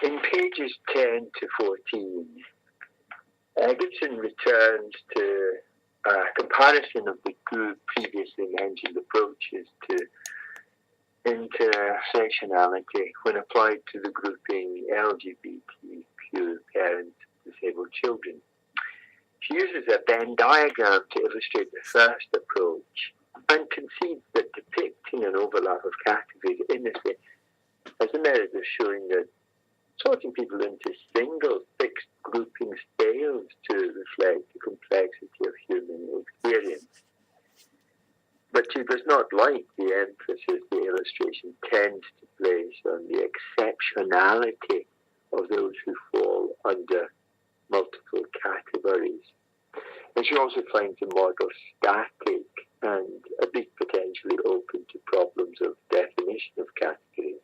In pages 10 to 14, Gibson returns to a comparison of the two previously mentioned approaches to intersectionality when applied to the grouping LGBTQ parents of disabled children. She uses a Venn diagram to illustrate the first approach and concedes that depicting an overlap of categories in this way has the merit of showing that sorting people into single fixed groupings fails to reflect the complexity of human experience. But she does not like the emphasis the illustration tends to place on the exceptionality of those who fall under multiple categories. And she also finds the model static and at least potentially open to problems of definition of categories.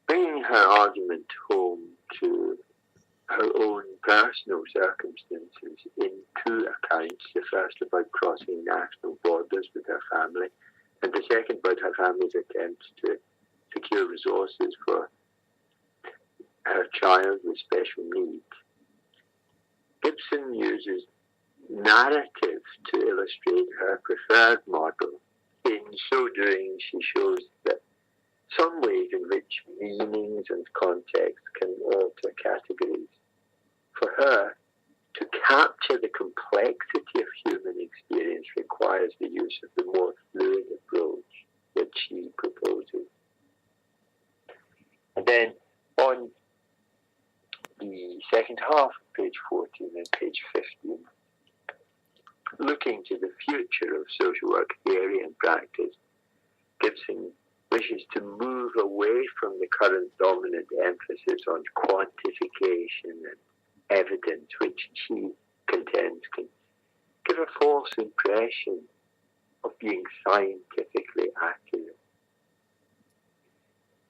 Bringing her argument home to her own personal circumstances in two accounts, the first about crossing national borders with her family, and the second about her family's attempts to secure resources for her child with special needs, Gibson uses narrative to illustrate her preferred model. In so doing, she shows that some ways in which meanings and context can alter categories. For her, to capture the complexity of human experience requires the use of the more fluid approach that she proposes. And then on the second half of page 14 and page 15, looking to the future of social work theory and practice, Gibson wishes to move away from the current dominant emphasis on quantification and evidence, which she contends can give a false impression of being scientifically accurate.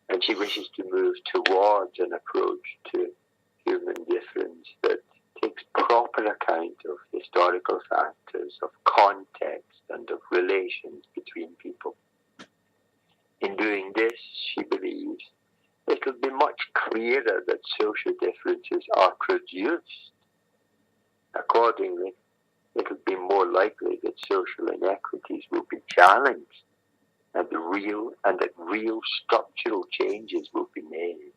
And she wishes to move towards an approach to human difference that takes proper account of historical factors, of context, and of relations between people. In doing this, she believes, it will be much clearer that social differences are produced. Accordingly, it will be more likely that social inequities will be challenged and that real structural changes will be made.